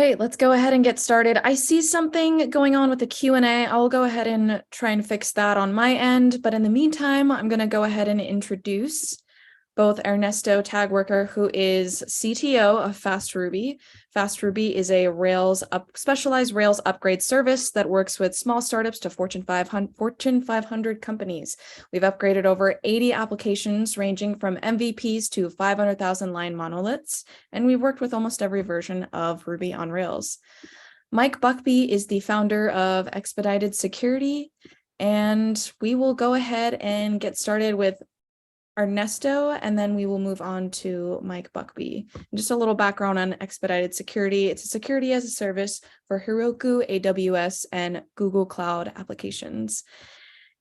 right, let's go ahead and get started. I see something going on with the Q&A. I'll go ahead and try and fix that on my end. But in the meantime, I'm going to go ahead and introduce both Ernesto Tagwerker, who is CTO of FastRuby. FastRuby is a specialized Rails upgrade service that works with small startups to Fortune 500 companies. We've upgraded over 80 applications ranging from MVPs to 500,000 line monoliths, and we've worked with almost every version of Ruby on Rails. Mike Buckbee is the founder of Expedited Security, and we will go ahead and get started with Ernesto, and then we will move on to Mike Buckbee. Just a little background on Expedited Security. It's a security as a service for Heroku, AWS, and Google Cloud applications.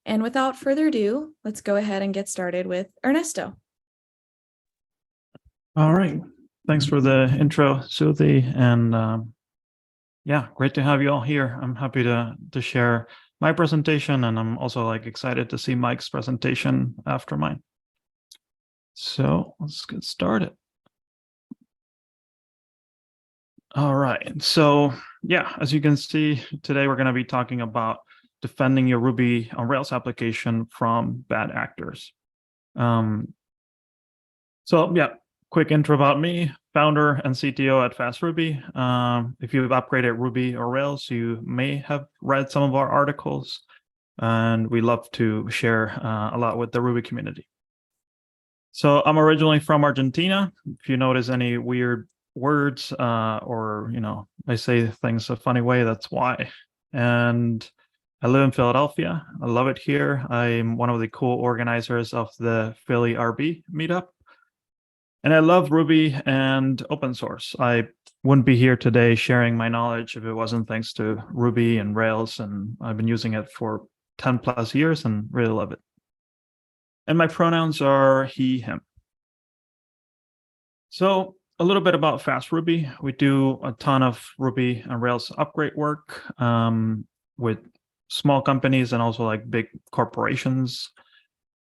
And without further ado, let's go ahead and get started with Ernesto. All right. Thanks for the intro, Suthi. And yeah, great to have you all here. I'm happy to share my presentation, and I'm also excited to see Mike's presentation after mine. So let's get started. All right. So yeah, as you can see, today we're going to be talking about defending your Ruby on Rails application from bad actors. So yeah, quick intro about me, founder and CTO at FastRuby. If you've upgraded Ruby or Rails, you may have read some of our articles, and we love to share a lot with the Ruby community. So I'm originally from Argentina. If you notice any weird words or, I say things a funny way, that's why. And I live in Philadelphia. I love it here. I'm one of the co-organizers of the Philly RB meetup. And I love Ruby and open source. I wouldn't be here today sharing my knowledge if it wasn't thanks to Ruby and Rails. And I've been using it for 10 plus years and really love it. And my pronouns are he, him. So a little bit about FastRuby. We do a ton of Ruby and Rails upgrade work with small companies and also big corporations.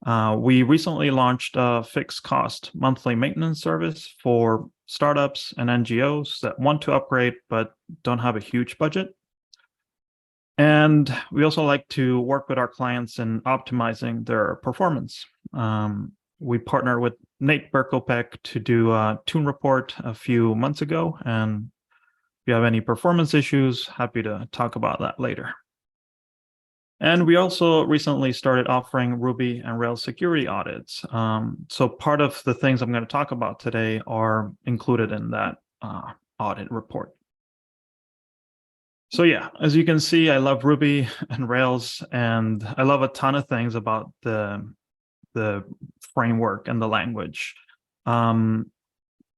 We recently launched a fixed cost monthly maintenance service for startups and NGOs that want to upgrade but don't have a huge budget. And we also like to work with our clients in optimizing their performance. We partnered with Nate Berkopek to do a tune report a few months ago. And if you have any performance issues, happy to talk about that later. And we also recently started offering Ruby and Rails security audits. So part of the things I'm going to talk about today are included in that audit report. So yeah, as you can see, I love Ruby and Rails, and I love a ton of things about the framework and the language. One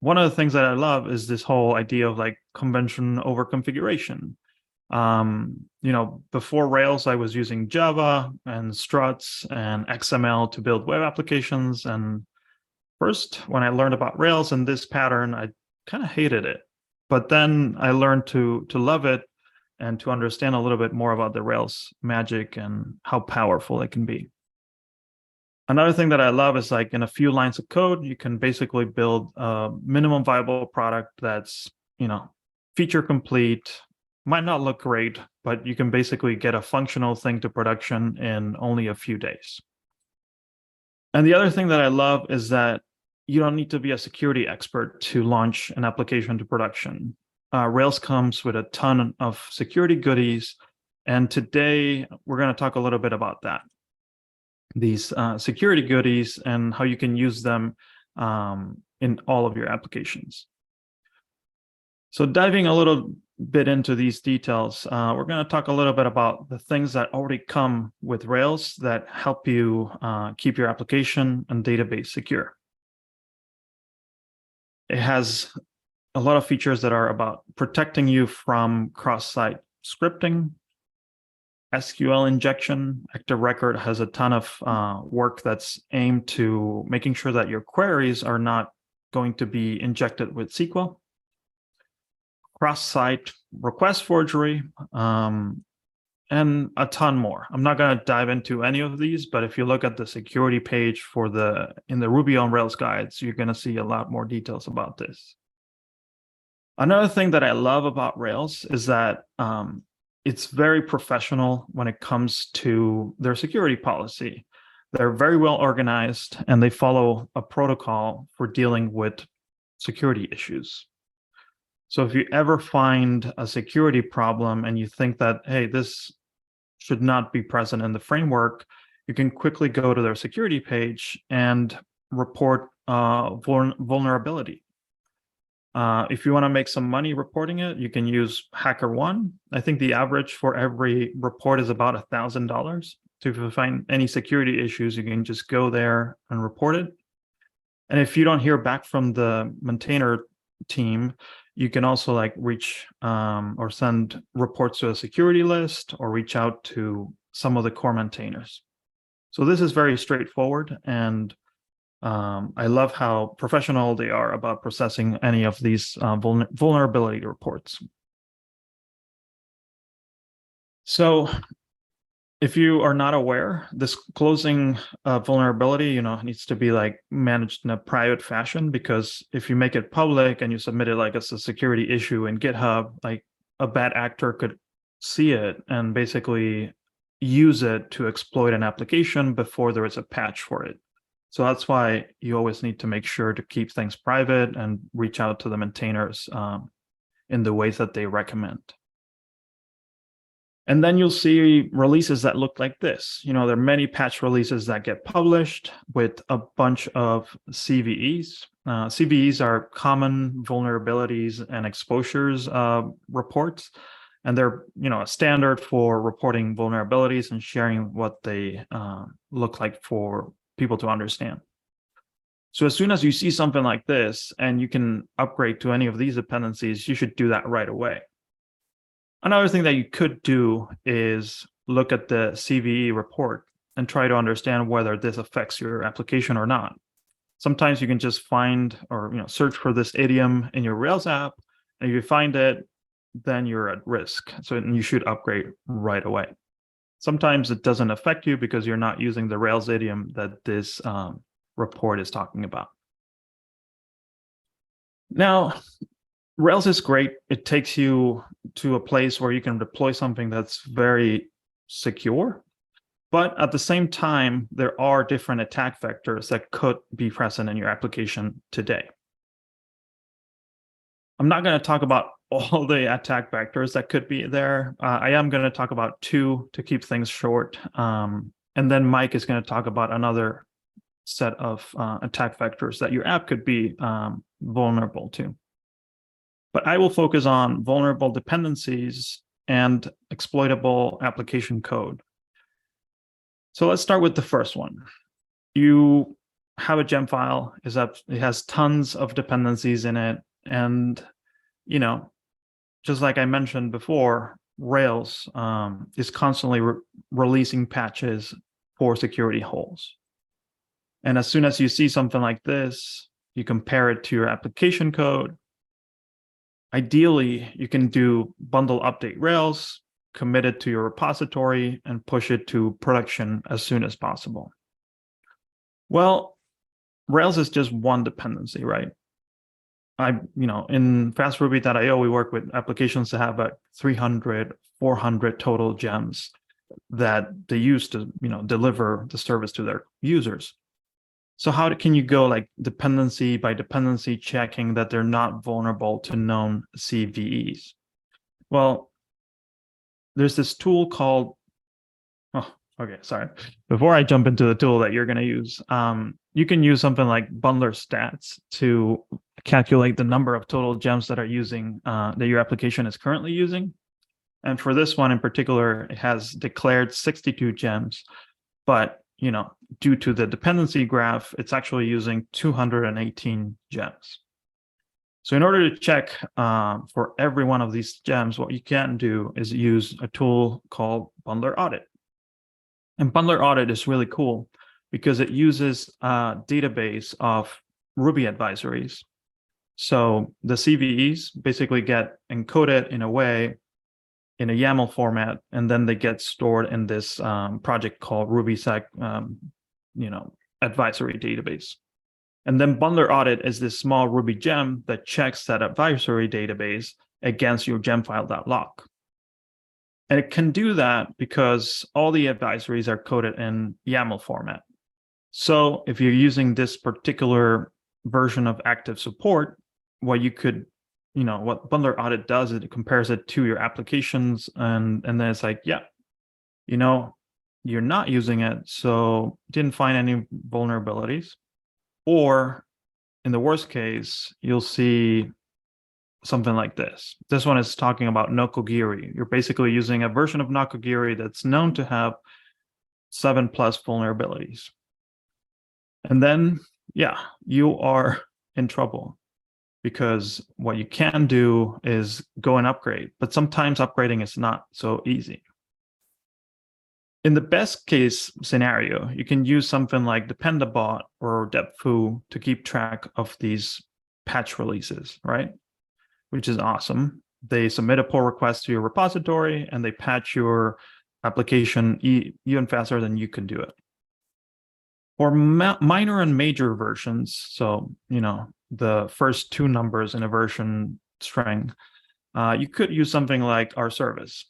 of the things that I love is this whole idea of convention over configuration. Before Rails, I was using Java and struts and XML to build web applications. And first, when I learned about Rails and this pattern, I kind of hated it. But then I learned to love it and to understand a little bit more about the Rails magic and how powerful it can be. Another thing that I love is in a few lines of code, you can basically build a minimum viable product that's, feature complete, might not look great, but you can basically get a functional thing to production in only a few days. And the other thing that I love is that you don't need to be a security expert to launch an application to production. Rails comes with a ton of security goodies, and today we're going to talk a little bit about that. These security goodies and how you can use them in all of your applications. So diving a little bit into these details, we're going to talk a little bit about the things that already come with Rails that help you keep your application and database secure. It has a lot of features that are about protecting you from cross-site scripting, SQL injection. ActiveRecord has a ton of work that's aimed to making sure that your queries are not going to be injected with SQL. Cross-site request forgery, and a ton more. I'm not going to dive into any of these, but if you look at the security page in the Ruby on Rails guides, you're going to see a lot more details about this. Another thing that I love about Rails is that it's very professional when it comes to their security policy. They're very well organized and they follow a protocol for dealing with security issues. So if you ever find a security problem and you think that, hey, this should not be present in the framework, you can quickly go to their security page and report vulnerability. If you want to make some money reporting it, you can use HackerOne. I think the average for every report is about $1,000. So if you find any security issues, you can just go there and report it. And if you don't hear back from the maintainer team, you can also like reach or send reports to a security list or reach out to some of the core maintainers. So this is very straightforward, and I love how professional they are about processing any of these vulnerability reports. So if you are not aware, disclosing vulnerability, needs to be like managed in a private fashion, because if you make it public and you submit it like as a security issue in GitHub, like a bad actor could see it and basically use it to exploit an application before there is a patch for it. So that's why you always need to make sure to keep things private and reach out to the maintainers in the ways that they recommend. And then you'll see releases that look like this. There are many patch releases that get published with a bunch of CVEs. CVEs are common vulnerabilities and exposures reports. And they're, a standard for reporting vulnerabilities and sharing what they look like for people to understand. So as soon as you see something like this and you can upgrade to any of these dependencies, you should do that right away. Another thing that you could do is look at the CVE report and try to understand whether this affects your application or not. Sometimes you can just find or search for this idiom in your Rails app, and if you find it, then you're at risk. So you should upgrade right away. Sometimes it doesn't affect you because you're not using the Rails idiom that this report is talking about. Now, Rails is great. It takes you to a place where you can deploy something that's very secure. But at the same time, there are different attack vectors that could be present in your application today. I'm not going to talk about all the attack vectors that could be there. I am going to talk about two to keep things short. And then Mike is going to talk about another set of attack vectors that your app could be vulnerable to. But I will focus on vulnerable dependencies and exploitable application code. So let's start with the first one. You have a gem file, it has tons of dependencies in it. And, just like I mentioned before, Rails is constantly releasing patches for security holes. And as soon as you see something like this, you compare it to your application code. Ideally, you can do bundle update Rails, commit it to your repository, and push it to production as soon as possible. Well, Rails is just one dependency, right? In FastRuby.io, we work with applications that have 300, 400 total gems that they use to, deliver the service to their users. So how can you go like dependency by dependency checking that they're not vulnerable to known CVEs? Well, there's this tool called, Before I jump into the tool that you're going to use, you can use something like bundler stats to calculate the number of total gems that are using, that your application is currently using. And for this one in particular, it has declared 62 gems, but due to the dependency graph, it's actually using 218 gems. So in order to check for every one of these gems, what you can do is use a tool called Bundler Audit. And Bundler Audit is really cool because it uses a database of Ruby advisories. So the CVEs basically get encoded in a way in a YAML format, and then they get stored in this project called RubySec, advisory database. And then bundler audit is this small Ruby gem that checks that advisory database against your gemfile.log. And it can do that because all the advisories are coded in YAML format. So if you're using this particular version of active support, what bundler audit does is it compares it to your applications, and then it's like, yeah, you're not using it, so didn't find any vulnerabilities. Or in the worst case, you'll see something like this. This one is talking about Nokogiri. You're basically using a version of Nokogiri that's known to have 7+ vulnerabilities. And then, yeah, you are in trouble, because what you can do is go and upgrade, but sometimes upgrading is not so easy. In the best case scenario, you can use something like Dependabot or Depfoo to keep track of these patch releases, right? Which is awesome. They submit a pull request to your repository and they patch your application even faster than you can do it. For minor and major versions, so the first 2 numbers in a version string, you could use something like our service.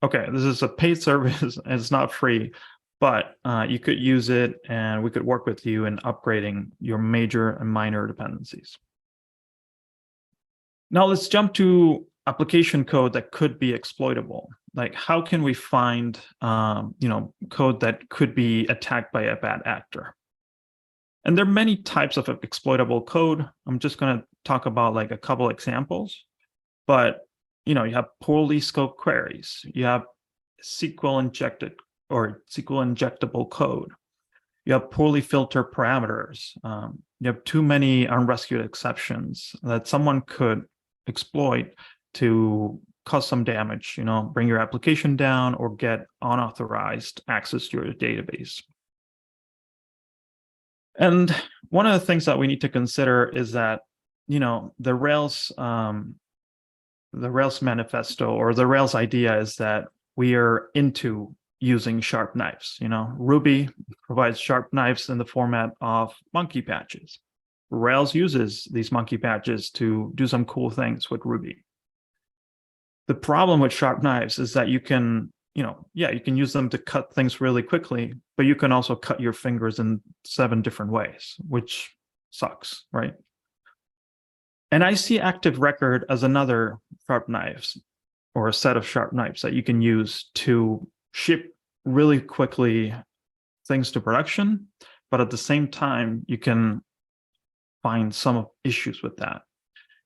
Okay, this is a paid service and it's not free, but you could use it and we could work with you in upgrading your major and minor dependencies. Now let's jump to application code that could be exploitable. Like, how can we find code that could be attacked by a bad actor? And there are many types of exploitable code. I'm just going to talk about like a couple examples, but you have poorly scoped queries, you have SQL injected or SQL injectable code, you have poorly filtered parameters, you have too many unrescued exceptions that someone could exploit to cause some damage, bring your application down or get unauthorized access to your database. And one of the things that we need to consider is that, the Rails manifesto or the Rails idea is that we are into using sharp knives. Ruby provides sharp knives in the format of monkey patches. Rails uses these monkey patches to do some cool things with Ruby. The problem with sharp knives is that you can use them to cut things really quickly, but you can also cut your fingers in 7 different ways, which sucks, right? And I see ActiveRecord as another sharp knives, or a set of sharp knives that you can use to ship really quickly things to production, but at the same time, you can find some issues with that.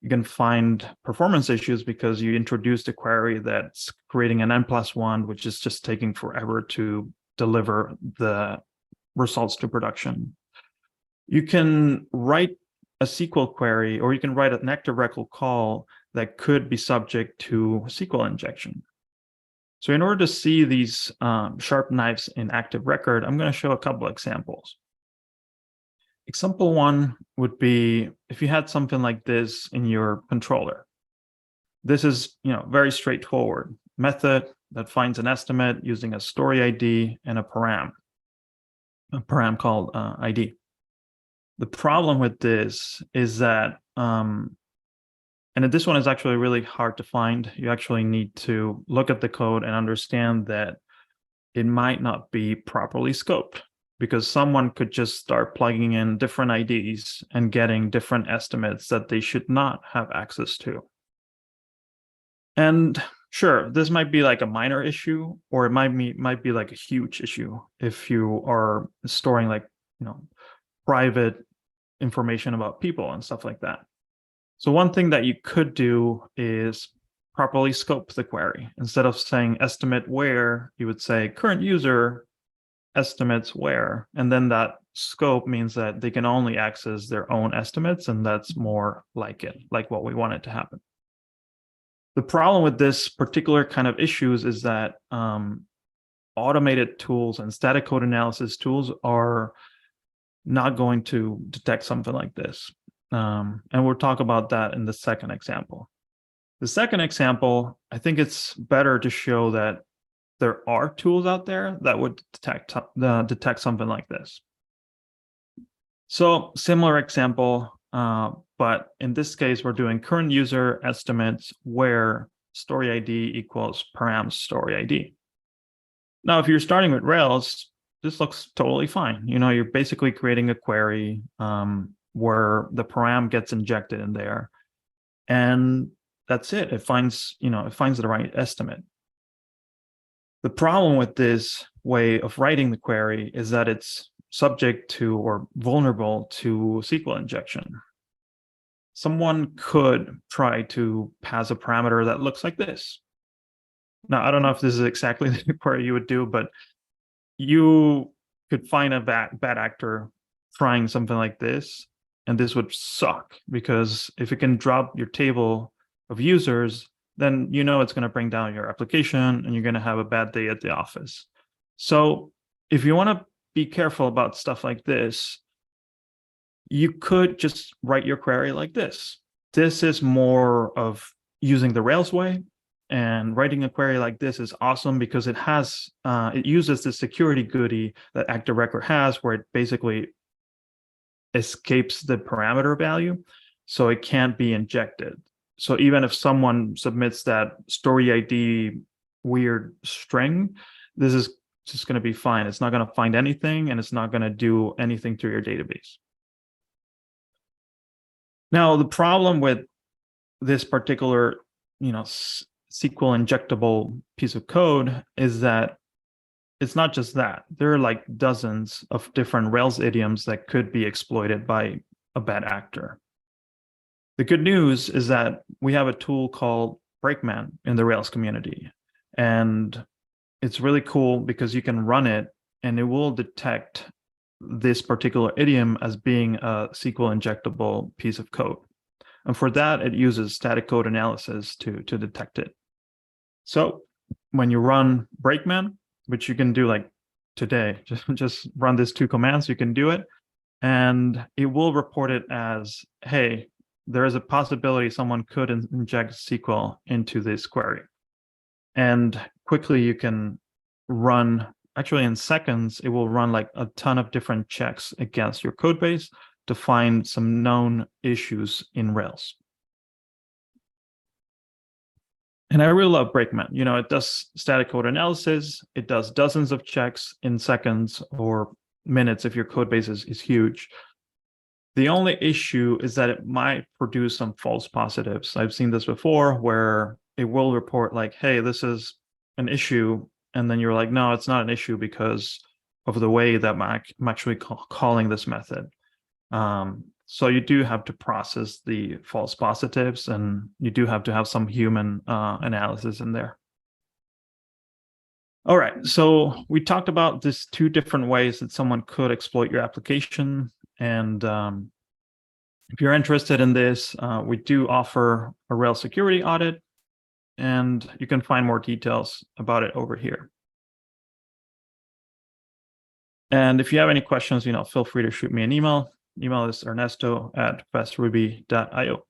You can find performance issues because you introduced a query that's creating an n+1, which is just taking forever to deliver the results to production. You can write a SQL query, or you can write an ActiveRecord call that could be subject to SQL injection. So in order to see these sharp knives in ActiveRecord, I'm going to show a couple examples. Example 1 would be if you had something like this in your controller. This is very straightforward. Method that finds an estimate using a story ID and a param called ID. The problem with this is that, and this one is actually really hard to find. You actually need to look at the code and understand that it might not be properly scoped, because someone could just start plugging in different IDs and getting different estimates that they should not have access to. And sure, this might be like a minor issue, or it might be like a huge issue if you are storing like private information about people and stuff like that. So one thing that you could do is properly scope the query. Instead of saying estimate where, you would say current user estimates where, and then that scope means that they can only access their own estimates, and that's more like what we want it to happen. The problem with this particular kind of issues is that automated tools and static code analysis tools are not going to detect something like this. And we'll talk about that in the second example. The second example, I think it's better to show that there are tools out there that would detect something like this. So similar example, but in this case, we're doing current user estimates where story ID equals param story ID. Now, if you're starting with Rails, this looks totally fine. You're basically creating a query where the param gets injected in there, and that's it. It finds the right estimate. The problem with this way of writing the query is that it's subject to or vulnerable to SQL injection. Someone could try to pass a parameter that looks like this. Now, I don't know if this is exactly the query you would do, but you could find a bad actor trying something like this, and this would suck, because if it can drop your table of users, then it's going to bring down your application and you're going to have a bad day at the office. So if you want to be careful about stuff like this, you could just write your query like this. This is more of using the Rails way, and writing a query like this is awesome because it uses the security goodie that ActiveRecord has, where it basically escapes the parameter value, so it can't be injected. So even if someone submits that story ID weird string, this is just going to be fine. It's not going to find anything, and it's not going to do anything to your database. Now, the problem with this particular, SQL injectable piece of code is that it's not just that. There are like dozens of different Rails idioms that could be exploited by a bad actor. The good news is that we have a tool called Brakeman in the Rails community, and it's really cool because you can run it and it will detect this particular idiom as being a SQL injectable piece of code. And for that, it uses static code analysis to detect it. So when you run Brakeman, which you can do like today, just run these two commands, you can do it, and it will report it as, hey, there is a possibility someone could inject SQL into this query. And quickly you can run, actually in seconds, it will run like a ton of different checks against your code base to find some known issues in Rails. And I really love Brakeman. It does static code analysis. It does dozens of checks in seconds or minutes if your code base is huge. The only issue is that it might produce some false positives. I've seen this before where it will report like, hey, this is an issue. And then you're like, no, it's not an issue because of the way that I'm actually calling this method. So you do have to process the false positives, and you do have to have some human analysis in there. All right, so we talked about these two different ways that someone could exploit your application. And if you're interested in this, we do offer a Rails Security Audit, and you can find more details about it over here. And if you have any questions, feel free to shoot me an email. Email is Ernesto@FastRuby.io.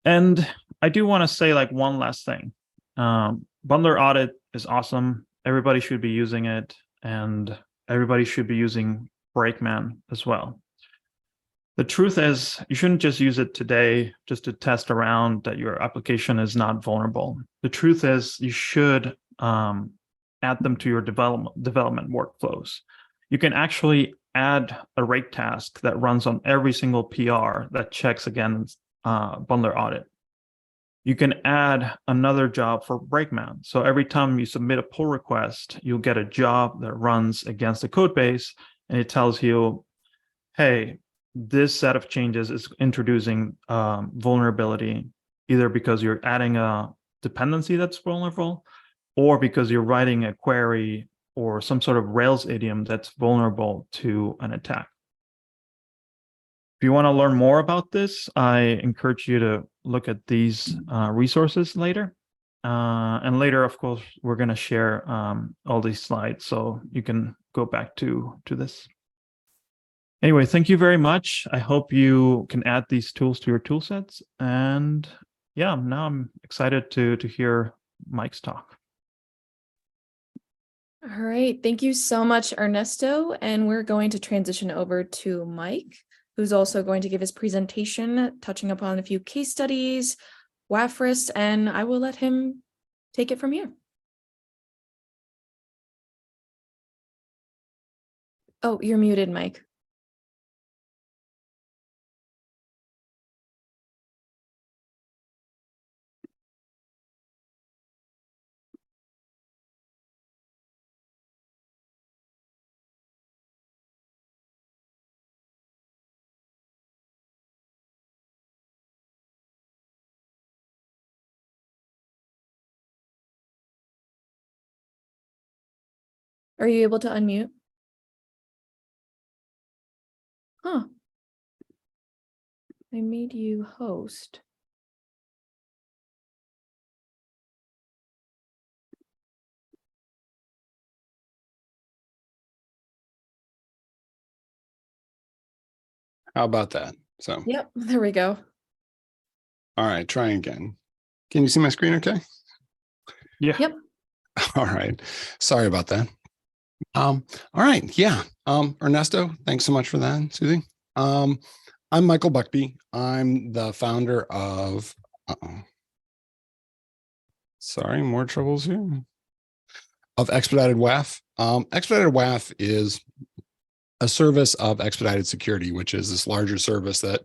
And I do want to say like one last thing. Bundler Audit is awesome. Everybody should be using it, and everybody should be using Brakeman as well. The truth is, you shouldn't just use it today just to test around that your application is not vulnerable. The truth is, you should add them to your development workflows. You can actually add a rake task that runs on every single PR that checks against Bundler Audit. You can add another job for Brakeman. So every time you submit a pull request, you'll get a job that runs against the code base, and it tells you, hey, this set of changes is introducing vulnerability, either because you're adding a dependency that's vulnerable, or because you're writing a query or some sort of Rails idiom that's vulnerable to an attack. If you want to learn more about this, I encourage you to look at these resources later. And later, of course, we're going to share all these slides so you can go back to this. Anyway, thank you very much. I hope you can add these tools to your tool sets. And yeah, now I'm excited to hear Mike's talk. All right, thank you so much, Ernesto. And we're going to transition over to Mike, who's also going to give his presentation, touching upon a few case studies, Wafris, and I will let him take it from here. Oh, you're muted, Mike. Are you able to unmute? Huh. I made you host. How about that? So, Yep, there we go. all right, try again. Can you see my screen okay? Yeah. Yep. All right. Sorry about that. All right. Yeah. Ernesto, thanks so much for that, Susie. I'm Michael Buckbee. I'm the founder of, sorry, more troubles here, of Expedited WAF. Expedited WAF is a service of Expedited Security, which is this larger service that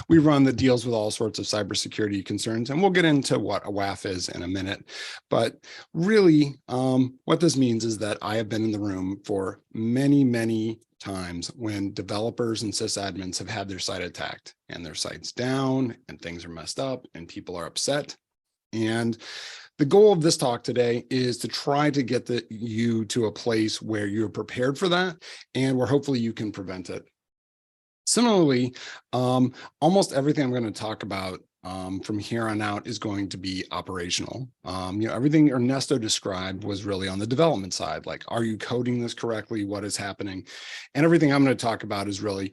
we run that deals with all sorts of cybersecurity concerns. And we'll get into what a WAF is in a minute. But really, what this means is that I have been in the room for many, many times when developers and sysadmins have had their site attacked and their site's down and things are messed up and people are upset. And the goal of this talk today is to try to get you to a place where you're prepared for that and where hopefully you can prevent it. Similarly, almost everything I'm going to talk about from here on out is going to be operational. Everything Ernesto described was really on the development side, like, are you coding this correctly? What is happening? And everything I'm going to talk about is really,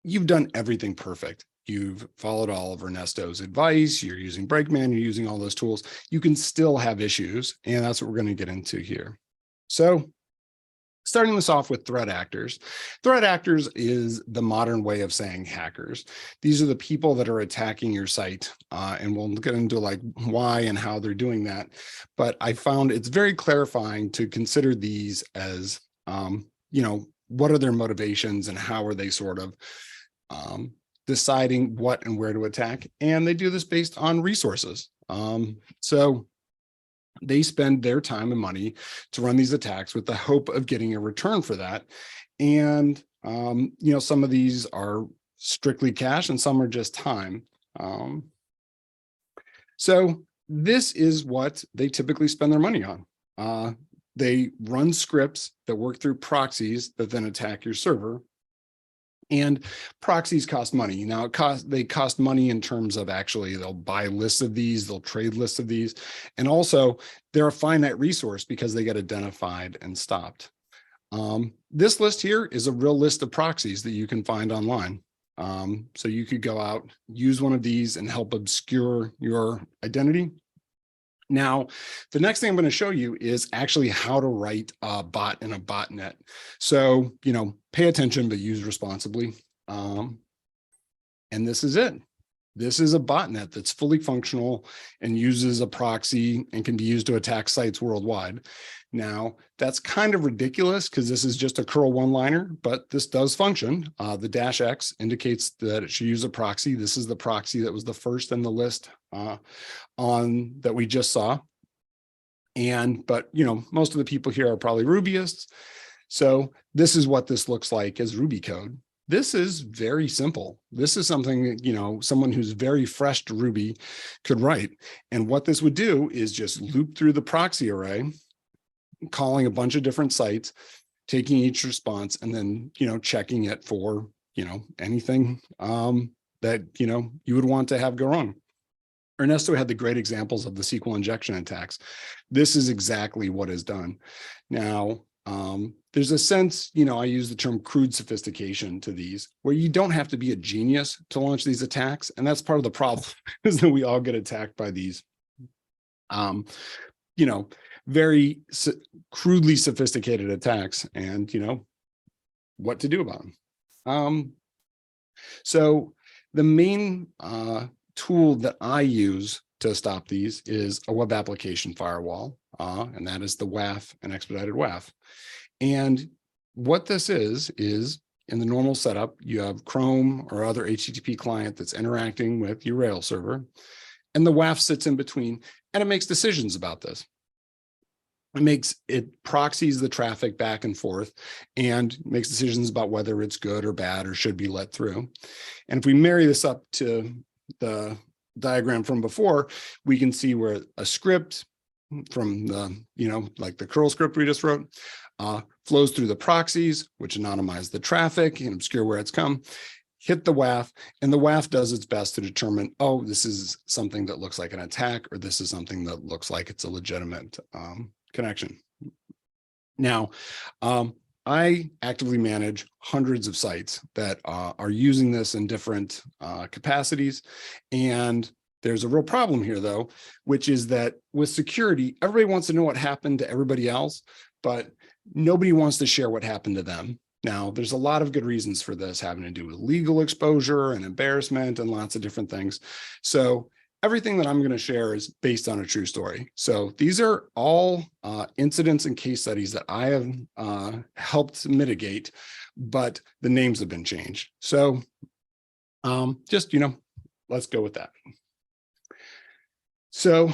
you've done everything perfect. You've followed all of Ernesto's advice. You're using Brakeman, you're using all those tools. You can still have issues, and that's what we're going to get into here. So starting this off with threat actors. Threat actors is the modern way of saying hackers. These are the people that are attacking your site, and we'll get into like why and how they're doing that. But I found it's very clarifying to consider these as, what are their motivations and how are they sort of deciding what and where to attack. And they do this based on resources. So they spend their time and money to run these attacks with the hope of getting a return for that. And, some of these are strictly cash and some are just time. So this is what they typically spend their money on. They run scripts that work through proxies that then attack your server. And proxies cost money. Now they cost money in terms of actually they'll buy lists of these, they'll trade lists of these. And also they're a finite resource because they get identified and stopped. This list here is a real list of proxies that you can find online. So you could go out, use one of these and help obscure your identity. Now, the next thing I'm going to show you is actually how to write a bot in a botnet. So, pay attention, but use responsibly. And this is it. This is a botnet that's fully functional and uses a proxy and can be used to attack sites worldwide. Now, that's kind of ridiculous because this is just a curl one-liner, but this does function. The -X indicates that it should use a proxy. This is the proxy that was the first in the list that we just saw. But most of the people here are probably Rubyists. So this is what this looks like as Ruby code. This is very simple. This is something that, someone who's very fresh to Ruby could write. And what this would do is just loop through the proxy array, calling a bunch of different sites, taking each response, and then, checking it for, anything that, you would want to have go wrong. Ernesto had the great examples of the SQL injection attacks. This is exactly what is done. Now, there's a sense, I use the term crude sophistication to these, where you don't have to be a genius to launch these attacks. And that's part of the problem is that we all get attacked by these. very crudely sophisticated attacks, and, what to do about them. So the main tool that I use to stop these is a web application firewall, and that is the WAF and Expedited WAF. And what this is in the normal setup, you have Chrome or other HTTP client that's interacting with your Rails server, and the WAF sits in between, and it makes decisions about this. It proxies the traffic back and forth and makes decisions about whether it's good or bad or should be let through. And if we marry this up to the diagram from before, we can see where a script from the, like the curl script we just wrote, flows through the proxies, which anonymize the traffic and obscure where it's come, hit the WAF, and the WAF does its best to determine, oh, this is something that looks like an attack, or this is something that looks like it's a legitimate connection. Now, I actively manage hundreds of sites that are using this in different capacities. And there's a real problem here, though, which is that with security, everybody wants to know what happened to everybody else, but nobody wants to share what happened to them. Now, there's a lot of good reasons for this, having to do with legal exposure and embarrassment and lots of different things. So everything that I'm going to share is based on a true story. So these are all incidents and case studies that I have helped mitigate, but the names have been changed. So just, let's go with that. So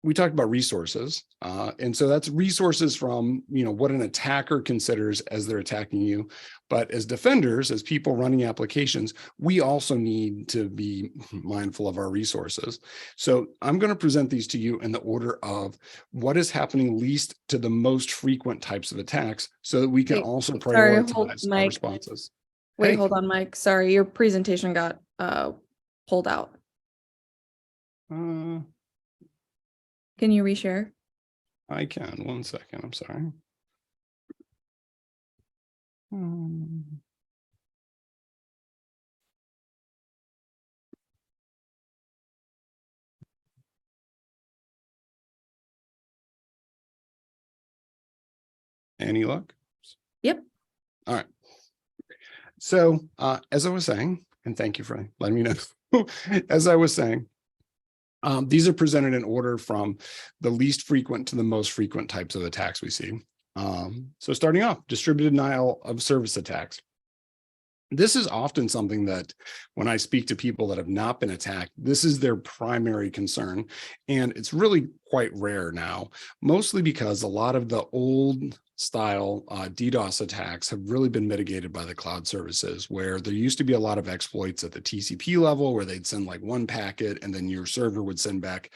we talked about resources. And so that's resources from, what an attacker considers as they're attacking you. But as defenders, as people running applications, we also need to be mindful of our resources. So I'm going to present these to you in the order of what is happening least to the most frequent types of attacks, so that we can also prioritize our responses. Wait, hold on, Mike. Sorry, your presentation got pulled out. Can you reshare? I can. 1 second. I'm sorry. Any luck? Yep. All right. So as I was saying, and thank you for letting me know, as I was saying, these are presented in order from the least frequent to the most frequent types of attacks we see. So starting off, distributed denial of service attacks. This is often something that when I speak to people that have not been attacked, this is their primary concern. And it's really quite rare now, mostly because a lot of the old style DDoS attacks have really been mitigated by the cloud services, where there used to be a lot of exploits at the TCP level where they'd send like one packet and then your server would send back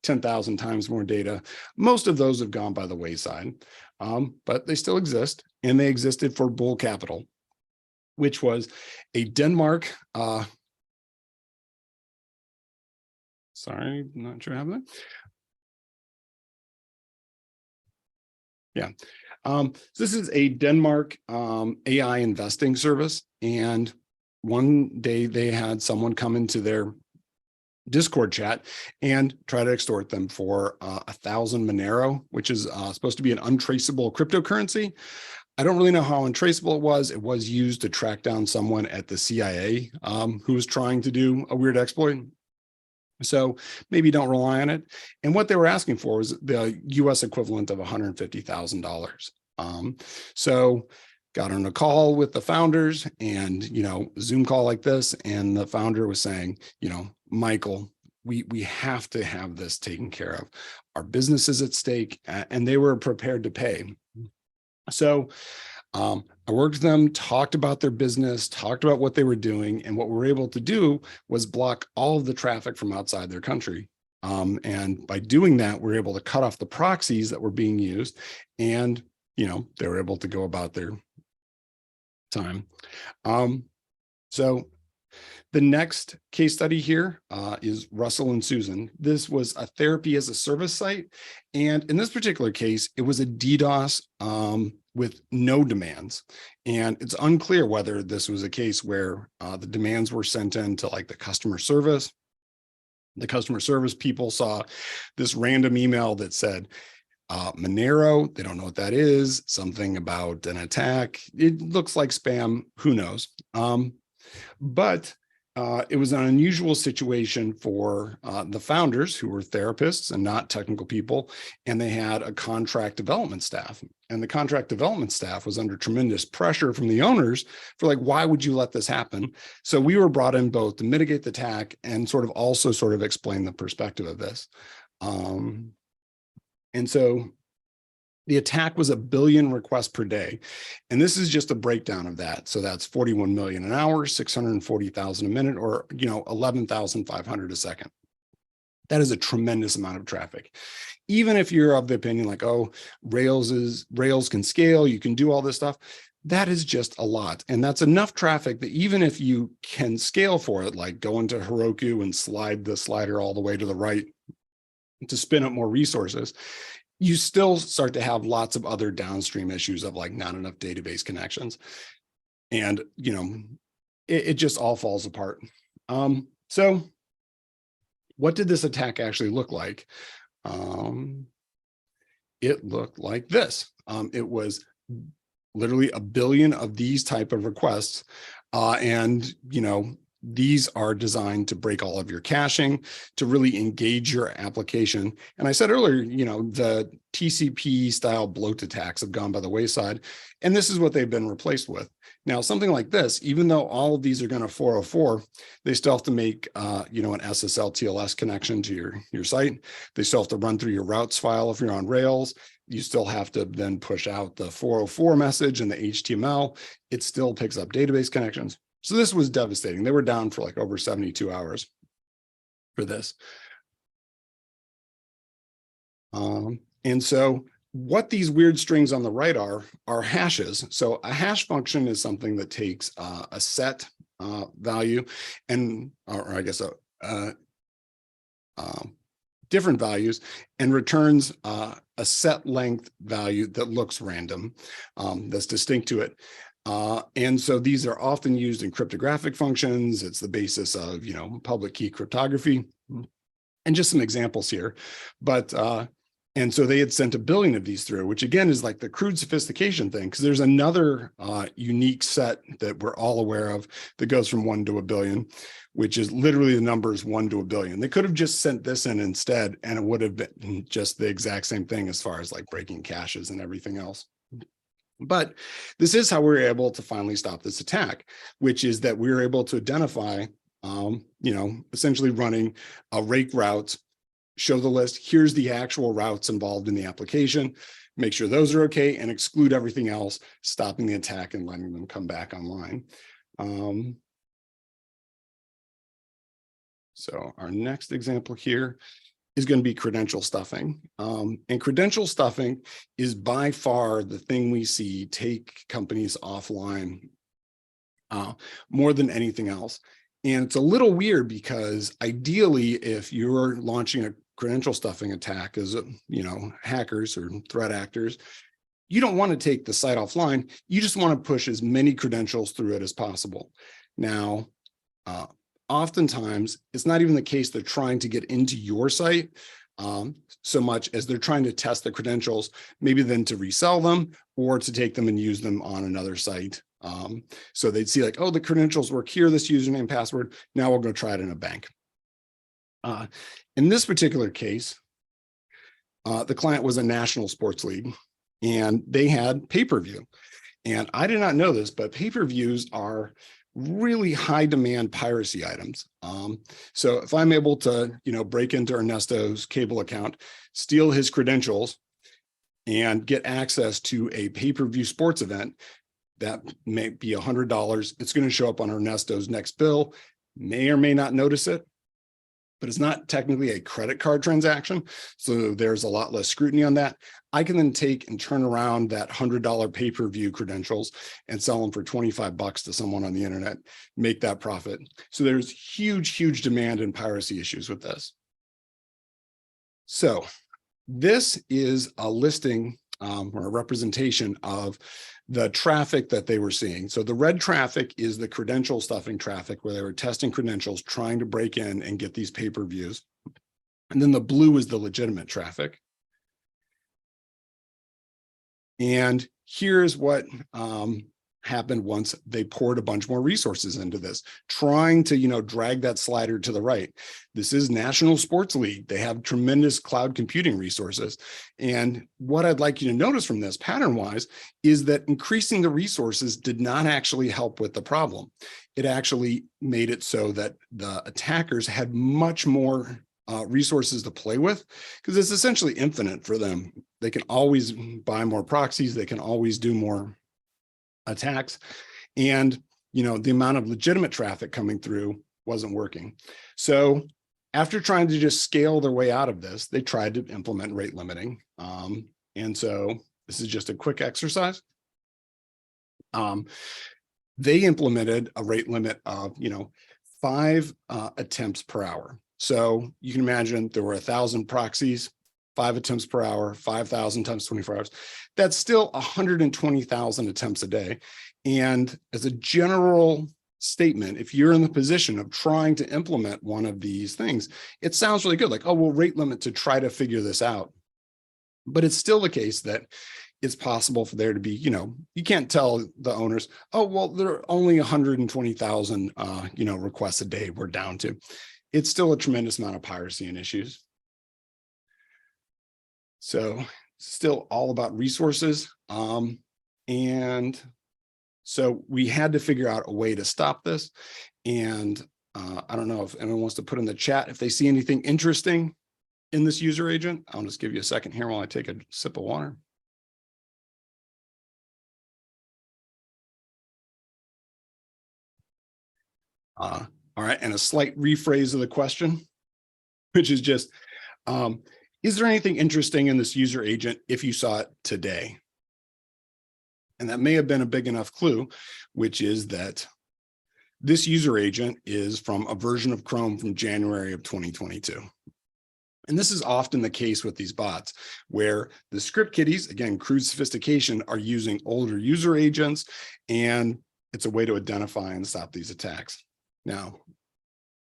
10,000 times more data. Most of those have gone by the wayside, but they still exist, and they existed for Bull Capital, which was a Denmark, sorry, not sure how that. Yeah. So this is a Denmark AI investing service. And one day they had someone come into their Discord chat and try to extort them for 1,000 Monero, which is supposed to be an untraceable cryptocurrency. I don't really know how untraceable it was. It was used to track down someone at the CIA who was trying to do a weird exploit. So maybe don't rely on it. And what they were asking for was the US equivalent of $150,000. So got on a call with the founders and, Zoom call like this. And the founder was saying, Michael, we have to have this taken care of. Our business is at stake, and they were prepared to pay. So I worked with them, talked about their business, talked about what they were doing. And what we were able to do was block all of the traffic from outside their country. And by doing that, we were able to cut off the proxies that were being used. And, they were able to go about their time. So the next case study here is Russell and Susan. This was a therapy as a service site. And in this particular case, it was a DDoS with no demands. And it's unclear whether this was a case where the demands were sent in to like the customer service The customer service people saw this random email that said, Monero, they don't know what that is, something about an attack. It looks like spam, who knows? But it was an unusual situation for the founders, who were therapists and not technical people, and they had a contract development staff. And the contract development staff was under tremendous pressure from the owners for like, why would you let this happen? So we were brought in both to mitigate the attack and also explain the perspective of this. And so the attack was 1 billion requests per day. And this is just a breakdown of that. So that's 41 million an hour, 640,000 a minute, or 11,500 a second. That is a tremendous amount of traffic. Even if you're of the opinion like, oh, Rails can scale, you can do all this stuff, that is just a lot. And that's enough traffic that even if you can scale for it, like go into Heroku and slide the slider all the way to the right to spin up more resources, you still start to have lots of other downstream issues of like not enough database connections. And, it just all falls apart. So what did this attack actually look like? It looked like this. It was literally 1 billion of these type of requests. And, these are designed to break all of your caching, to really engage your application. And I said earlier, the TCP style bloat attacks have gone by the wayside, and this is what they've been replaced with. Now, something like this, even though all of these are going to 404, they still have to make, an SSL TLS connection to your site. They still have to run through your routes file if you're on Rails. You still have to then push out the 404 message and the HTML. It still picks up database connections. So this was devastating. They were down for like over 72 hours for this. And so what these weird strings on the right are hashes. So a hash function is something that takes a set value or I guess different values and returns a set length value that looks random, that's distinct to it. And so these are often used in cryptographic functions. It's the basis of, public key cryptography, and just some examples here. But, and so they had sent 1 billion of these through, which again is like the crude sophistication thing, because there's another unique set that we're all aware of that goes from 1 to 1 billion, which is literally the numbers 1 to 1 billion. They could have just sent this in instead, and it would have been just the exact same thing as far as like breaking caches and everything else. But this is how we were able to finally stop this attack, which is that we were able to identify, essentially running a rake routes, show the list, here's the actual routes involved in the application, make sure those are okay, and exclude everything else, stopping the attack and letting them come back online. So our next example here is going to be credential stuffing. And credential stuffing is by far the thing we see take companies offline more than anything else. And it's a little weird because ideally, if you're launching a credential stuffing attack as, hackers or threat actors, you don't want to take the site offline. You just want to push as many credentials through it as possible. Now, oftentimes, it's not even the case they're trying to get into your site so much as they're trying to test the credentials, maybe then to resell them or to take them and use them on another site. So they'd see like, oh, the credentials work here, this username, password. Now we'll go try it in a bank. In this particular case, the client was a national sports league, and they had pay-per-view. And I did not know this, but pay-per-views are really high demand piracy items. So if I'm able to, break into Ernesto's cable account, steal his credentials, and get access to a pay-per-view sports event, that may be $100. It's going to show up on Ernesto's next bill, may or may not notice it, but it's not technically a credit card transaction. So there's a lot less scrutiny on that. I can then take and turn around that $100 pay-per-view credentials and sell them for $25 to someone on the internet, make that profit. So there's huge demand and piracy issues with this. So this is a listing or a representation of the traffic that they were seeing. So the red traffic is the credential stuffing traffic, where they were testing credentials, trying to break in and get these pay-per-views. And then the blue is the legitimate traffic. And here's what happened once they poured a bunch more resources into this, trying to, drag that slider to the right. This is National Sports League. They have tremendous cloud computing resources. And what I'd like you to notice from this pattern-wise is that increasing the resources did not actually help with the problem. It actually made it so that the attackers had much more resources to play with, because it's essentially infinite for them. They can always buy more proxies. They can always do more attacks. And, the amount of legitimate traffic coming through wasn't working. So after trying to just scale their way out of this, they tried to implement rate limiting. And so this is just a quick exercise. They implemented a rate limit of, 5 attempts per hour. So you can imagine there were 1,000 proxies, 5 attempts per hour, 5,000 times 24 hours. That's still 120,000 attempts a day. And as a general statement, if you're in the position of trying to implement one of these things, it sounds really good. Like, oh, we'll rate limit to try to figure this out. But it's still the case that it's possible for there to be, you can't tell the owners, oh, well, there are only 120,000, requests a day we're down to. It's still a tremendous amount of piracy and issues. So still all about resources. And so we had to figure out a way to stop this. And I don't know if anyone wants to put in the chat if they see anything interesting in this user agent. I'll just give you a second here while I take a sip of water. All right, and a slight rephrase of the question, which is just, is there anything interesting in this user agent if you saw it today? And that may have been a big enough clue, which is that this user agent is from a version of Chrome from January of 2022. And this is often the case with these bots, where the script kiddies, again, crude sophistication, are using older user agents, and it's a way to identify and stop these attacks. Now,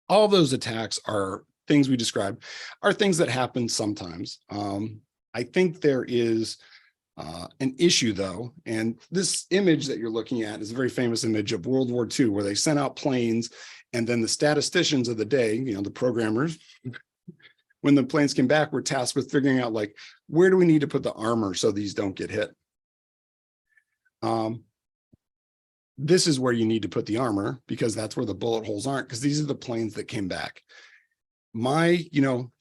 all those attacks are things we described, are things that happen sometimes. I think there is an issue, though, and this image that you're looking at is a very famous image of World War II, where they sent out planes, and then the statisticians of the day, the programmers, when the planes came back, were tasked with figuring out, like, where do we need to put the armor so these don't get hit? This is where you need to put the armor, because that's where the bullet holes aren't, because these are the planes that came back. My,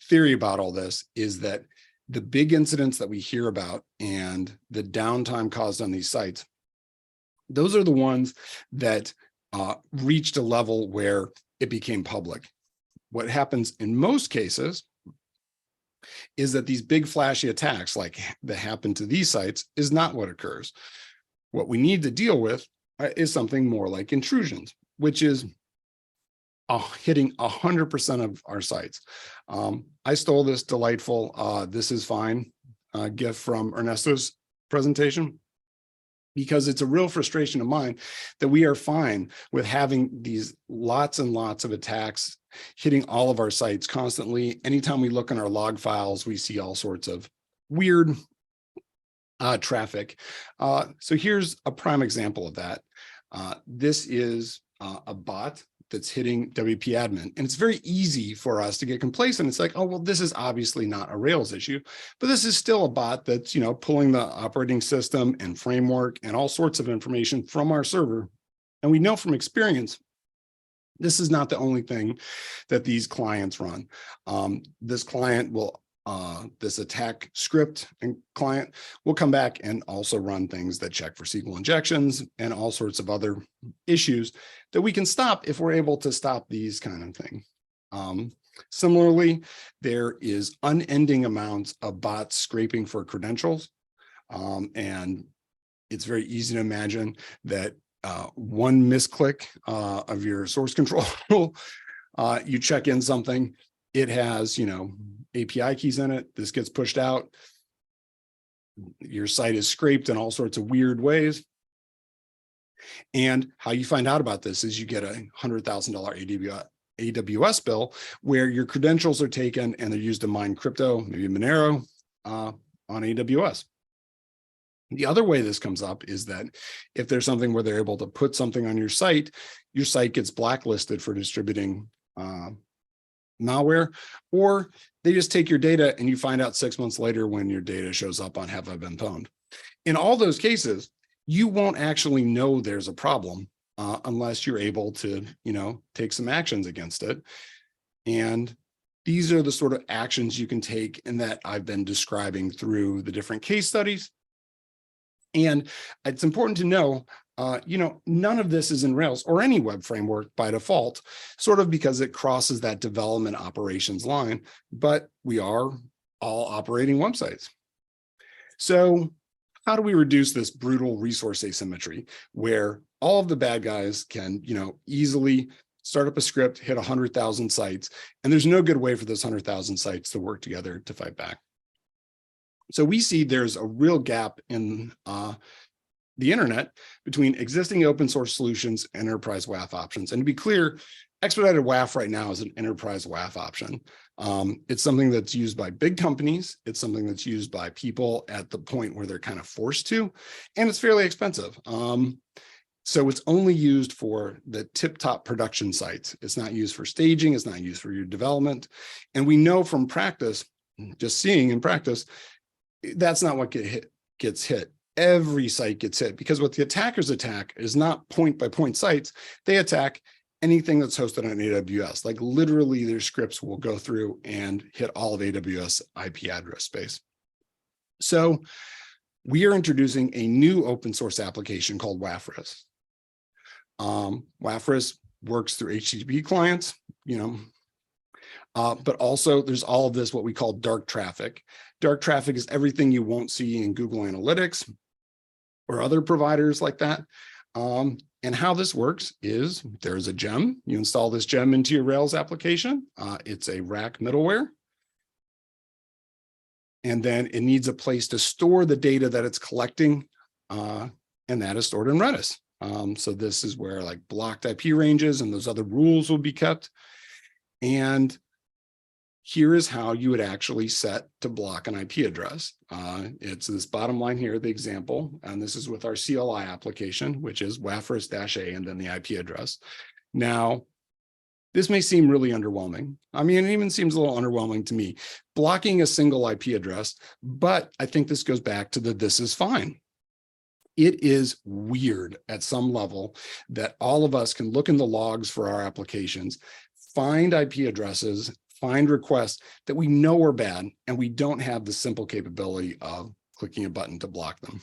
theory about all this is that the big incidents that we hear about and the downtime caused on these sites, those are the ones that reached a level where it became public. What happens in most cases is that these big flashy attacks, like that happen to these sites, is not what occurs. What we need to deal with is something more like intrusions, which is hitting 100% of our sites. I stole this delightful "this is fine" GIF from Ernesto's presentation, because it's a real frustration of mine that we are fine with having these lots and lots of attacks hitting all of our sites constantly. Anytime we look in our log files, we see all sorts of weird traffic. So here's a prime example of that. This is a bot that's hitting WP admin. And it's very easy for us to get complacent. It's like, oh, well, this is obviously not a Rails issue, but this is still a bot that's, pulling the operating system and framework and all sorts of information from our server. And we know from experience, this is not the only thing that these clients run. This client will, this attack script and client will come back and also run things that check for SQL injections and all sorts of other issues that we can stop if we're able to stop these kind of things. Similarly, there is unending amounts of bots scraping for credentials. And it's very easy to imagine that one misclick of your source control, you check in something, it has, API keys in it. This gets pushed out. Your site is scraped in all sorts of weird ways. And how you find out about this is you get a $100,000 AWS bill where your credentials are taken and they're used to mine crypto, maybe Monero, on AWS. The other way this comes up is that if there's something where they're able to put something on your site gets blacklisted for distributing malware, or they just take your data and you find out 6 months later when your data shows up on Have I Been Pwned. In all those cases, you won't actually know there's a problem unless you're able to, take some actions against it. And these are the sort of actions you can take and that I've been describing through the different case studies. And it's important to know, none of this is in Rails or any web framework by default, sort of because it crosses that development operations line, but we are all operating websites. So how do we reduce this brutal resource asymmetry where all of the bad guys can, easily start up a script, hit 100,000 sites, and there's no good way for those 100,000 sites to work together to fight back? So we see there's a real gap in the internet between existing open source solutions and enterprise WAF options. And to be clear, Expedited WAF right now is an enterprise WAF option. It's something that's used by big companies. It's something that's used by people at the point where they're kind of forced to, and it's fairly expensive. So it's only used for the tip-top production sites. It's not used for staging. It's not used for your development. And we know from practice, just seeing in practice, that's not what gets hit. Every site gets hit because what the attackers attack is not point-by-point sites. They attack anything that's hosted on AWS. Like literally their scripts will go through and hit all of AWS IP address space. So we are introducing a new open source application called Wafris. Wafris works through HTTP clients, but also there's all of this, what we call dark traffic. Dark traffic is everything you won't see in Google Analytics or other providers like that. And how this works is there's a gem. You install this gem into your Rails application. It's a rack middleware. And then it needs a place to store the data that it's collecting, and that is stored in Redis. So this is where like blocked IP ranges and those other rules will be kept. And here is how you would actually set to block an IP address. It's this bottom line here, the example, and this is with our CLI application, which is Wafris-A and then the IP address. Now, this may seem really underwhelming. I mean, it even seems a little underwhelming to me, blocking a single IP address, but I think this goes back to the this is fine. It is weird at some level that all of us can look in the logs for our applications, find IP addresses, find requests that we know are bad, and we don't have the simple capability of clicking a button to block them.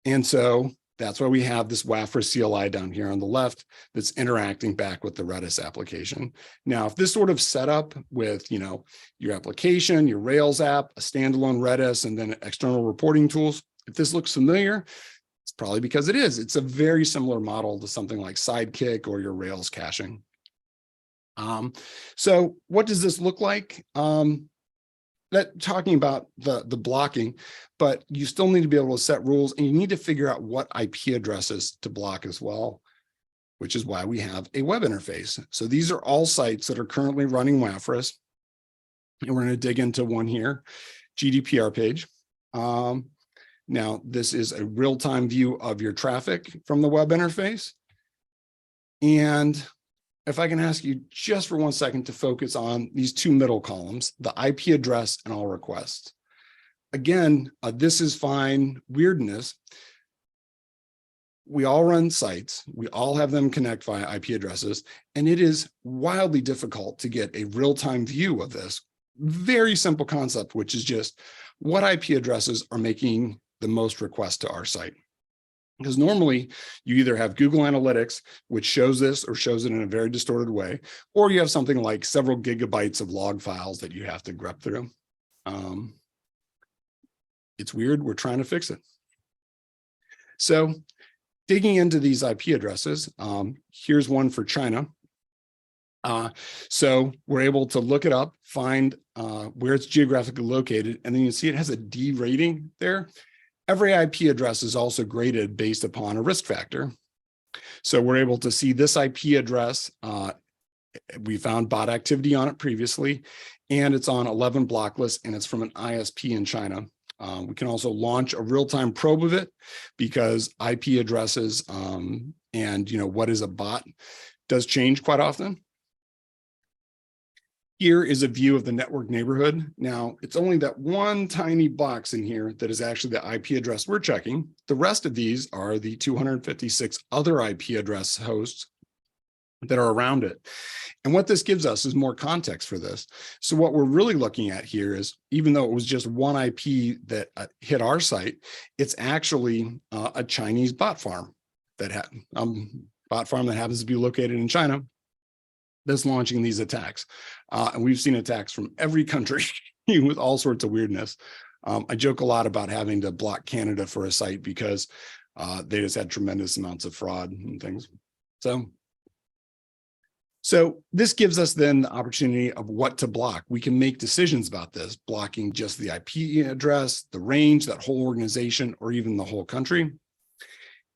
And so that's why we have this Wafris CLI down here on the left that's interacting back with the Redis application. Now, if this sort of setup with, your application, your Rails app, a standalone Redis, and then external reporting tools, if this looks familiar, it's probably because it is. It's a very similar model to something like Sidekick or your Rails caching. So what does this look like? Talking about the blocking, but you still need to be able to set rules and you need to figure out what IP addresses to block as well, which is why we have a web interface. So these are all sites that are currently running Wafris. And we're going to dig into one here, GDPR page. Now, this is a real-time view of your traffic from the web interface. And if I can ask you just for 1 second to focus on these two middle columns, the IP address and all requests. Again, this is fine weirdness. We all run sites. We all have them connect via IP addresses, and it is wildly difficult to get a real-time view of this very simple concept, which is just what IP addresses are making the most requests to our site. Because normally you either have Google Analytics, which shows this or shows it in a very distorted way, or you have something like several gigabytes of log files that you have to grep through. It's weird. We're trying to fix it. So digging into these IP addresses, here's one for China. So we're able to look it up, find where it's geographically located, and then you see it has a D rating there. Every IP address is also graded based upon a risk factor. So we're able to see this IP address We found bot activity on it previously, and it's on 11 block lists, and it's from an ISP in China. We can also launch a real-time probe of it because IP addresses and what is a bot does change quite often. Here is a view of the network neighborhood. Now, it's only that one tiny box in here that is actually the IP address we're checking. The rest of these are the 256 other IP address hosts that are around it. And what this gives us is more context for this. So what we're really looking at here is, even though it was just one IP that hit our site, it's actually a Chinese bot farm that happens to be located in China that's launching these attacks. And we've seen attacks from every country with all sorts of weirdness. I joke a lot about having to block Canada for a site because they just had tremendous amounts of fraud and things. So this gives us then the opportunity of what to block. We can make decisions about this, blocking just the IP address, the range, that whole organization, or even the whole country.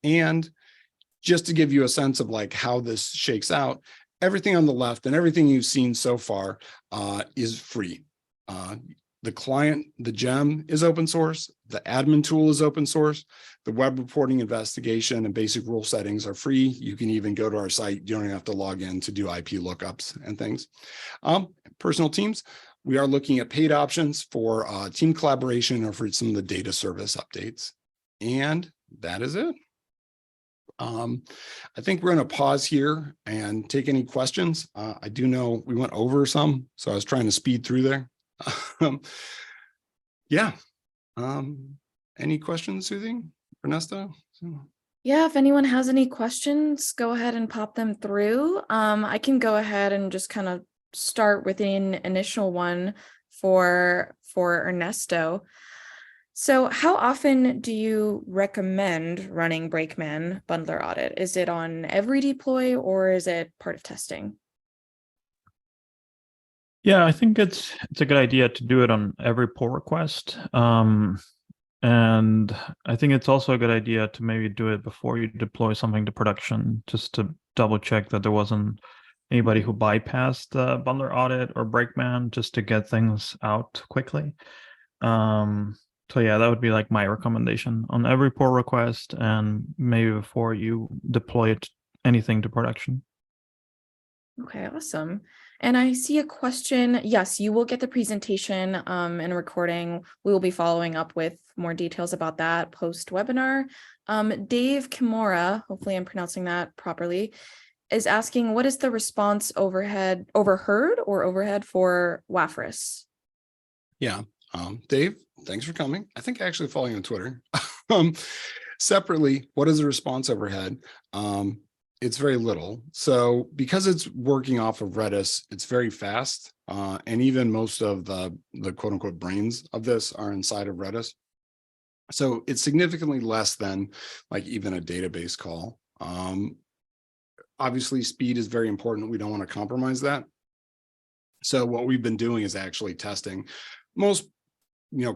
And just to give you a sense of like how this shakes out, everything on the left and everything you've seen so far is free. The client, the gem is open source. The admin tool is open source. The web reporting, investigation, and basic rule settings are free. You can even go to our site. You don't even have to log in to do IP lookups and things. Personal teams, we are looking at paid options for team collaboration or for some of the data service updates. And that is it. I think we're going to pause here and take any questions. I do know we went over some, so I was trying to speed through there. Yeah. Any questions, Susie, Ernesto? Yeah, if anyone has any questions, go ahead and pop them through. I can go ahead and just kind of start with an initial one for Ernesto. So how often do you recommend running Brakeman bundler audit? Is it on every deploy or is it part of testing? Yeah, I think it's a good idea to do it on every pull request. And I think it's also a good idea to maybe do it before you deploy something to production, just to double check that there wasn't anybody who bypassed the bundler audit or Brakeman, just to get things out quickly. So yeah, that would be like my recommendation on every pull request and maybe before you deploy anything to production. Okay, awesome. And I see a question. Yes, you will get the presentation and recording. We will be following up with more details about that post-webinar. Dave Kimura, hopefully I'm pronouncing that properly, is asking, what is the response overhead for Wafris? Yeah, Dave, thanks for coming. I think I actually follow you on Twitter. Separately, what is the response overhead? It's very little. So because it's working off of Redis, it's very fast. And even most of the quote unquote brains of this are inside of Redis. So it's significantly less than like even a database call. Obviously speed is very important. We don't want to compromise that. So what we've been doing is actually testing. Most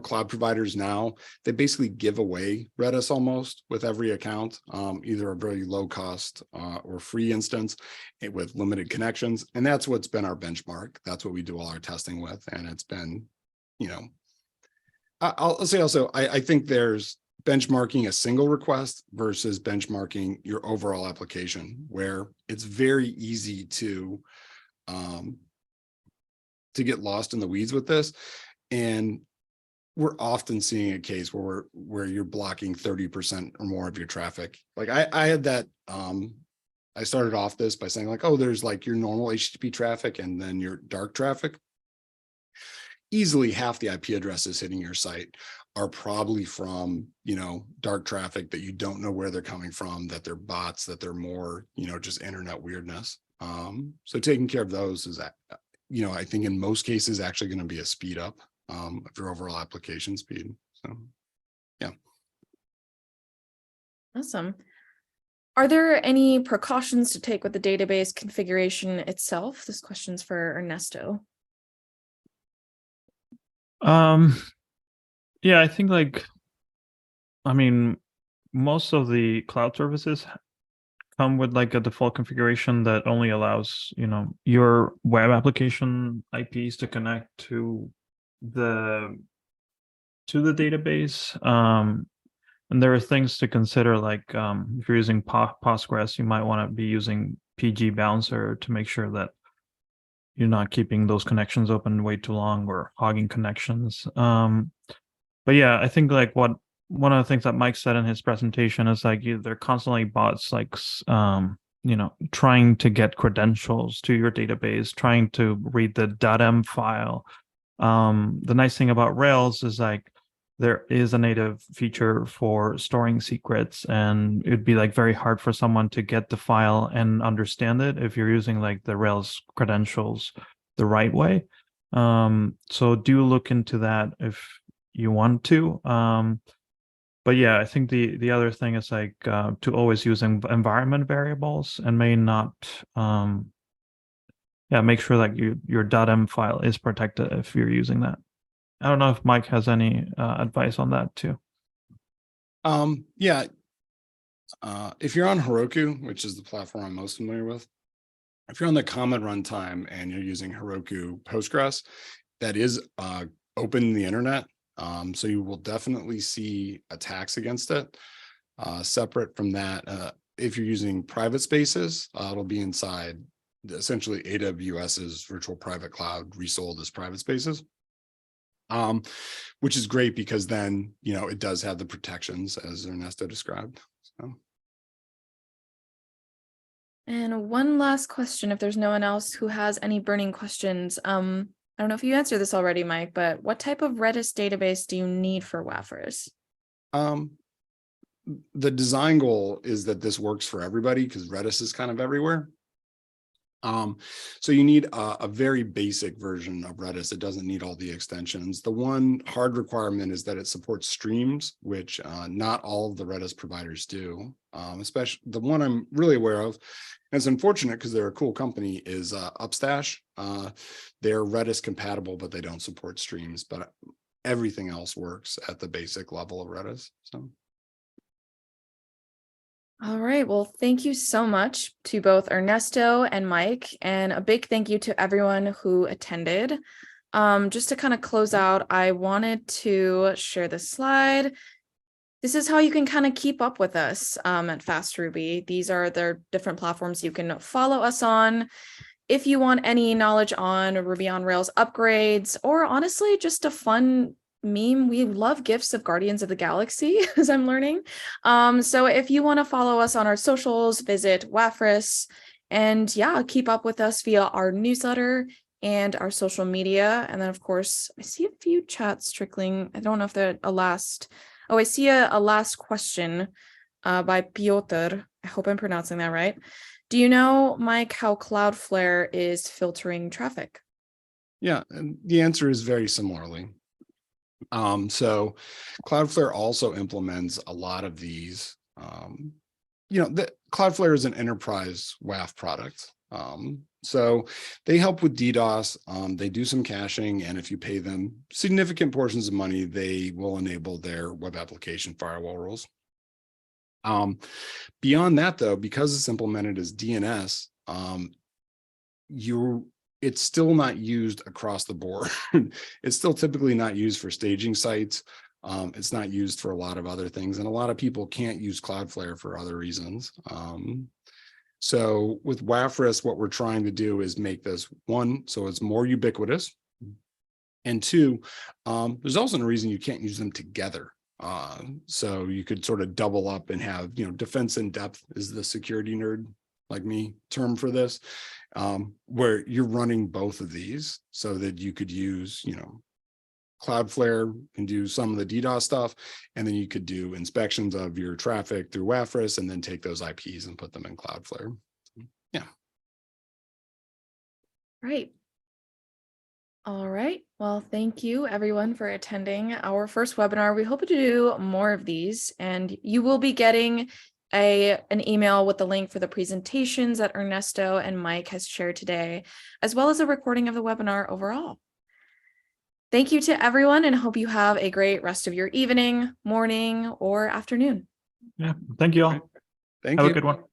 cloud providers now, they basically give away Redis almost with every account, either a very low cost or free instance with limited connections. And that's what's been our benchmark. That's what we do all our testing with. And it's been, I'll say also, I think there's benchmarking a single request versus benchmarking your overall application, where it's very easy to get lost in the weeds with this. And we're often seeing a case where you're blocking 30% or more of your traffic. Like I had that, I started off this by saying like, oh, there's like your normal HTTP traffic and then your dark traffic. Easily half the IP addresses hitting your site are probably from, dark traffic that you don't know where they're coming from, that they're bots, that they're more, just internet weirdness. So taking care of those is, I think in most cases actually going to be a speed up of your overall application speed. So, yeah. Awesome. Are there any precautions to take with the database configuration itself? This question's for Ernesto. Yeah, I think most of the cloud services come with like a default configuration that only allows, your web application IPs to connect to the database. And there are things to consider, like if you're using Postgres, you might want to be using PG Bouncer to make sure that you're not keeping those connections open way too long or hogging connections. But yeah, I think like one of the things that Mike said in his presentation is like they're constantly bots like trying to get credentials to your database, trying to read the .m file. The nice thing about Rails is like there is a native feature for storing secrets, and it'd be like very hard for someone to get the file and understand it if you're using like the Rails credentials the right way. So do look into that if you want to. But yeah, I think the other thing is like to always use environment variables and may not make sure that your .m file is protected if you're using that. I don't know if Mike has any advice on that too. If you're on Heroku, which is the platform I'm most familiar with, if you're on the common runtime and you're using Heroku Postgres, that is open in the internet. So you will definitely see attacks against it. Separate from that, if you're using private spaces, it'll be inside essentially AWS's virtual private cloud resold as private spaces. Which is great because then, it does have the protections as Ernesto described. So. And one last question, if there's no one else who has any burning questions. I don't know if you answered this already, Mike, but what type of Redis database do you need for Wafris? The design goal is that this works for everybody because Redis is kind of everywhere. So you need a very basic version of Redis. It doesn't need all the extensions. The one hard requirement is that it supports streams, which not all of the Redis providers do. Especially the one I'm really aware of, and it's unfortunate because they're a cool company, is Upstash. They're Redis compatible, but they don't support streams, but everything else works at the basic level of Redis. So. All right. Well, thank you so much to both Ernesto and Mike, and a big thank you to everyone who attended. Just to kind of close out, I wanted to share this slide. This is how you can kind of keep up with us at FastRuby. These are the different platforms you can follow us on. If you want any knowledge on Ruby on Rails upgrades, or honestly, just a fun meme, we love gifs of Guardians of the Galaxy, as I'm learning. So if you want to follow us on our socials, visit Wafris, and keep up with us via our newsletter and our social media. And then, of course, I see a few chats trickling. I don't know if they're a last. Oh, I see a last question by Piotr. I hope I'm pronouncing that right. Do you know, Mike, how Cloudflare is filtering traffic? Yeah, and the answer is very similarly. So Cloudflare also implements a lot of these. Cloudflare is an enterprise WAF product. So they help with DDoS. They do some caching, and if you pay them significant portions of money, they will enable their web application firewall rules. Beyond that, though, because it's implemented as DNS, it's still not used across the board. It's still typically not used for staging sites. It's not used for a lot of other things, and a lot of people can't use Cloudflare for other reasons. So with Wafris, what we're trying to do is make this, one, so it's more ubiquitous, and two, there's also no reason you can't use them together. So you could sort of double up and have, defense in depth is the security nerd like me term for this, where you're running both of these so that you could use, Cloudflare and do some of the DDoS stuff, and then you could do inspections of your traffic through Wafris and then take those IPs and put them in Cloudflare. Yeah. Right. All right. Well, thank you everyone for attending our first webinar. We hope to do more of these, and you will be getting an email with the link for the presentations that Ernesto and Mike has shared today, as well as a recording of the webinar overall. Thank you to everyone, and hope you have a great rest of your evening, morning, or afternoon. Yeah. Thank you all. Thank Have you. a good one.